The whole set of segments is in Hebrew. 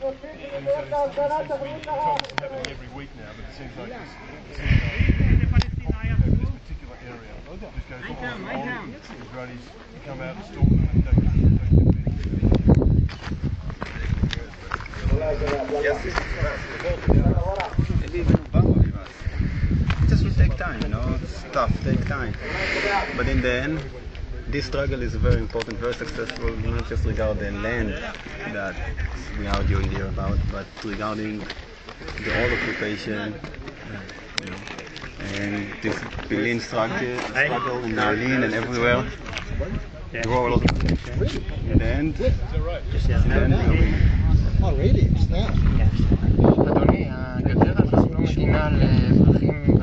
happening every week now, but it seems like this particular area just goes on. Israelis come out and storm them and take It just will take time, you know, stuff take time. But in the end, this struggle is very important, very successful, not just regarding the land that we are arguing here about, but regarding the whole occupation, you know, and this Berlin struggle in Berlin and everywhere. Grow a lot of attention. In the end, Oh, really? It's there? אדוני, הגדר הזאת לא מגינה על אזרחים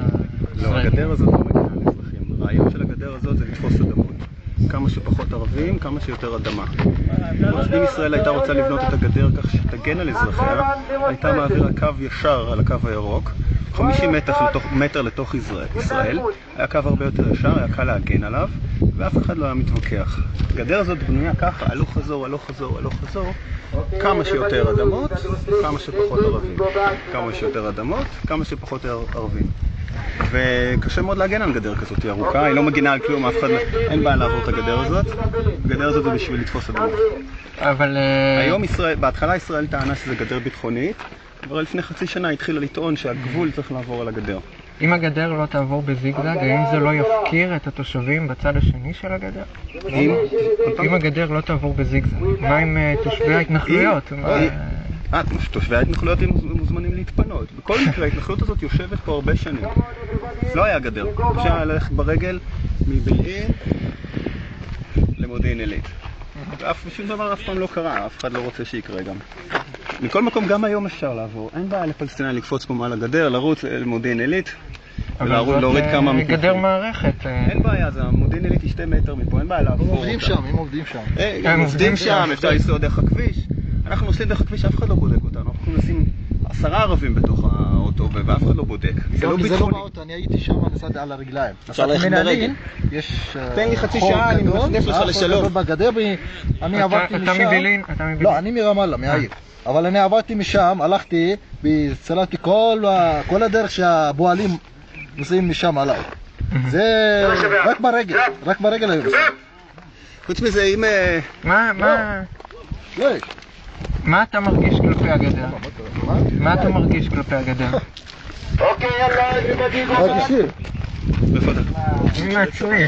לא, הגדר הזאת לא מגינה על אזרחים. הרעיון של הגדר הזאת זה לתפוס אדמות. כמה שפחות ערבים, כמה שיותר אדמה. אם ישראל הייתה רוצה לבנות את הגדר כך שתגן על אזרחיה, הייתה מעבירה קו ישר על הקו הירוק, 50 מטר לתוך ישראל, היה קו הרבה יותר ישר, היה קל להגן עליו, ואף אחד לא היה מתווכח. הגדר הזאת בנויה ככה, הלוך חזור, הלוך חזור, הלוך חזור, כמה שיותר אדמות, כמה שפחות ערבים. כמה שיותר אדמות, כמה שפחות ערבים. וקשה מאוד להגן על גדר כזאת, היא ארוכה, היא לא מגינה על כלום, אף אחד אין בעיה לעבור את הגדר הזאת. הגדר הזאת זה בשביל לתפוס אדמות. אבל היום בהתחלה ישראל טענה שזה גדר ביטחונית, אבל לפני חצי שנה התחילה לטעון שהגבול צריך לעבור על הגדר. אם הגדר לא תעבור בזיגזג, האם זה לא יפקיר את התושבים בצד השני של הגדר? אם הגדר לא תעבור בזיגזג, מה עם תושבי ההתנחלויות? תושבי ההתנחלויות הם מוזמנים להתפנות. בכל מקרה, ההתנחלות הזאת יושבת פה הרבה שנים. זה לא היה גדר. אפשר ללכת ברגל מבלעין למודיעין עילית. שום דבר אף פעם לא קרה, אף אחד לא רוצה שיקרה גם. מכל מקום, גם היום אפשר לעבור. אין בעיה לפלסטינאים לקפוץ פה מעל הגדר, לרוץ למודיעין עילית, ולהוריד כמה מתנחלים. גדר מערכת. אין בעיה, זה המודיעין עילית היא 2 מטר מפה, אין בעיה לעבור. הם עובדים שם, הם עובדים שם. הם עובדים שם, אפשר לנסוע דרך הכביש. אנחנו נוסעים דרך הכביש, אף אחד לא בודק אותנו. אנחנו יכולים לשים 10 ערבים בתוך האוטו, ואף אחד לא בודק. זה לא ביטחוני. אני הייתי שם, נסעתי על הרגליים. אפשר ללכת ברגל. תן לי חצי שעה, אני מנפנף לך לשלום. בגדר, אני עברתי משם. אתה מבילין? לא, אני מרמאללה, מהעיר. אבל אני עברתי משם, הלכתי וצללתי כל הדרך שהבועלים נוסעים משם עליי. זה רק ברגל היום. חוץ מזה, אם... מה אתה מרגיש כלפי הגדר? מה אתה מרגיש כלפי הגדר? אוקיי, יאללה, מרגישים. איפה אתה? אני מעצמי.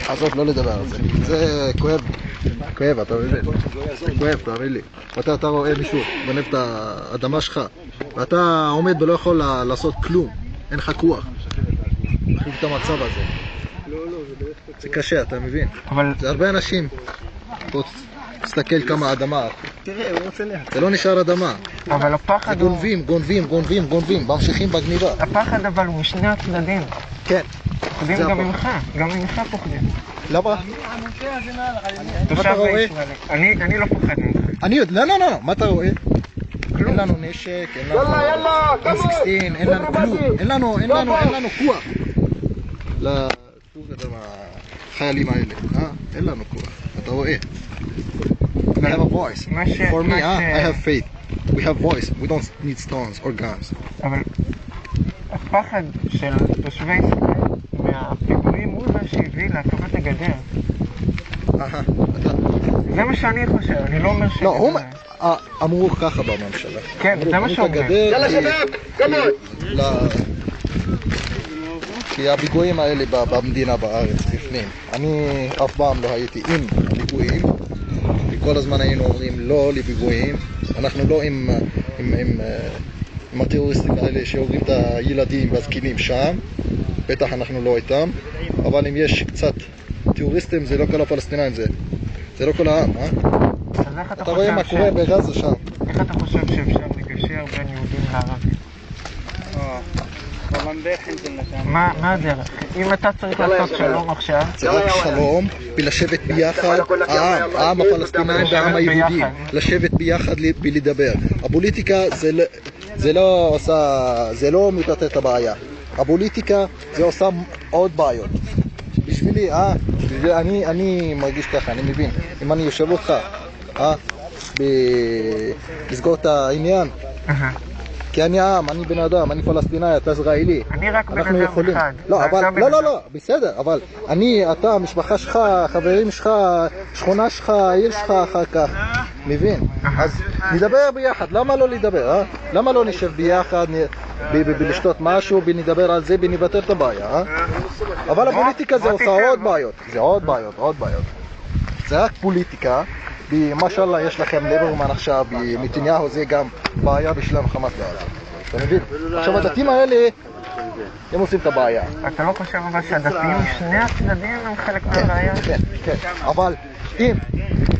עזוב, לא לדבר על זה. זה כואב, אתה מבין? כואב, תאמין לי. אתה רואה מישהו, גונב את האדמה שלך, ואתה עומד ולא יכול לעשות כלום. אין לך כוח. להחליט את המצב הזה. זה קשה, אתה מבין? זה הרבה אנשים. תסתכל כמה אדמה. תראה, הוא רוצה לאט. זה לא נשאר אדמה. אבל הפחד הוא... גונבים, ממשיכים בגניבה. הפחד אבל הוא משני הצדדים. כן. פוחדים גם ממך פוחדים. למה? תושב הישראלי. אני לא פוחד ממך. לא, מה אתה רואה? אין לנו נשק, אין לנו M16, אין לנו כלום. אין לנו כוח. לחיילים האלה. אין לנו כוח. אתה רואה? We have a voice. For me, I have faith. We have voice. We don't need stones or guns. אבל הפחד של תושבי ישראל מהפיגועים הוא זה שהביא להקמת הגדר. זה מה שאני חושב, אני לא אומר ש... לא, אמרו ככה בממשלה. כן, זה מה שאומר. יאללה שבק, כמות! כי הפיגועים האלה במדינה בארץ בפנים, אני אף פעם לא הייתי עם פיגועים. כל הזמן היינו אומרים לא לפיגועים, אנחנו לא עם הטרוריסטים האלה שהורגים את הילדים והזקנים שם, בטח אנחנו לא איתם, אבל אם יש קצת טרוריסטים זה לא כל הפלסטינאים, זה לא כל העם, אתה רואה מה קורה בעזה שם. איך אתה חושב שאפשר לגשר בין יהודים לערבים? מה הדרך? אם אתה צריך לעשות שלום עכשיו... זה רק שלום ולשבת ביחד, העם הפלסטינאים והעם היהודי, לשבת ביחד ולדבר. הפוליטיקה זה לא מפתר את הבעיה. הפוליטיקה זה עושה עוד בעיות. בשבילי, אני מרגיש ככה, אני מבין. אם אני יושב אותך, לסגור את העניין. כי אני עם, אני בן אדם, אני פלסטינאי, אתה ישראלי. אני רק בן אדם אחד. לא, בסדר, אבל אתה, המשפחה שלך, חברים שלך, שכונה שלך, העיר שלך אחר כך, מבין? אז נדבר ביחד, למה לא לדבר, למה לא נשב ביחד, לשתות משהו, נדבר על זה, נבטר את הבעיה, אבל הפוליטיקה זה עושה עוד בעיות, זה עוד בעיות. זה רק פוליטיקה. במשאללה יש לכם ליברמן עכשיו, בנתניהו זה גם בעיה בשלם חמאס בעזה. אתה מבין? עכשיו הדתיים האלה, הם עושים את הבעיה. אתה לא חושב אבל שהדתיים משני הצדדים הם חלק מהבעיה? כן. אבל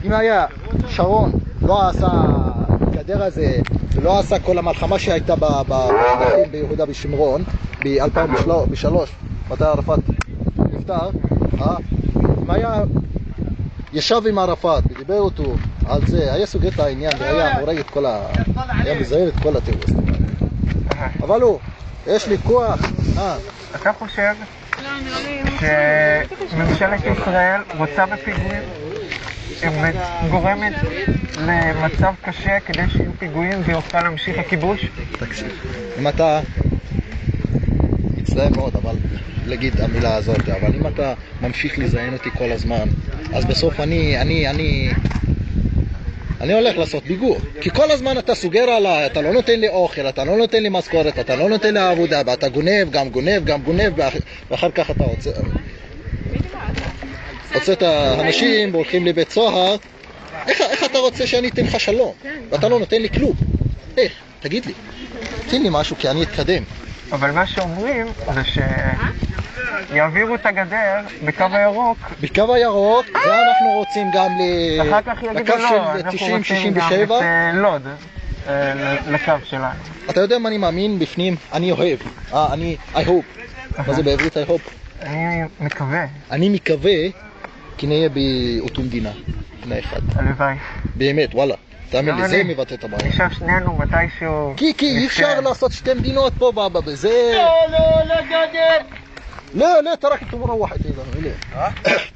אם היה שרון לא עשה גדר הזה, ולא עשה כל המלחמה שהייתה בשטחים ביהודה ושומרון ב-2003, מתי ערפאת נפטר, אם היה ישב עם ערפאת ודיבר אותו על זה, היה סוגר את העניין והיה מורג את כל היה מזהר את כל הטרוריסטים. אבל יש לי כוח. אתה חושב שממשלת ישראל רוצה בפיגועים? גורמת למצב קשה כדי שיהיו פיגועים ויוכל להמשיך הכיבוש? תקשיב, אם אתה מצטער מאוד, אבל להגיד המילה הזאת, אבל אם אתה ממשיך לזיין אותי כל הזמן, אז בסוף אני הולך לעשות ביגור. כי כל הזמן אתה סוגר עליי, אתה לא נותן לי אוכל, אתה לא נותן לי משכורת, אתה לא נותן לי עבודה, ואתה גונב, ואחר כך אתה רוצה את האנשים והולכים לבית סוהר. איך אתה רוצה שאני אתן לך שלום? ואתה לא נותן לי כלום. איך? תגיד לי. תן לי משהו כי אני אתקדם. אבל מה שאומרים זה שיעבירו את הגדר בקו הירוק. בקו הירוק, זה אנחנו רוצים גם אחר כך יגידו לא, אנחנו רוצים גם את לוד, לקו שלנו. אתה יודע מה אני מאמין בפנים? אני אוהב. I hope. מה זה בעברית I hope? אני מקווה. אני מקווה כי נהיה באותו מדינה. מדינה אחד. הלוואי. באמת, וואלה. תאמין לי, זה מבטא את הבעיה. נשאר שנינו מתישהו... כי אי אפשר לעשות שתי מדינות פה בזה... لا تركتهم روحت ايضا ليه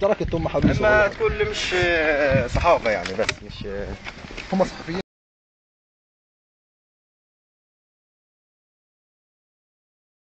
تركتهم محبوسه ما تقول مش صحافه يعني بس مش هم صحفيين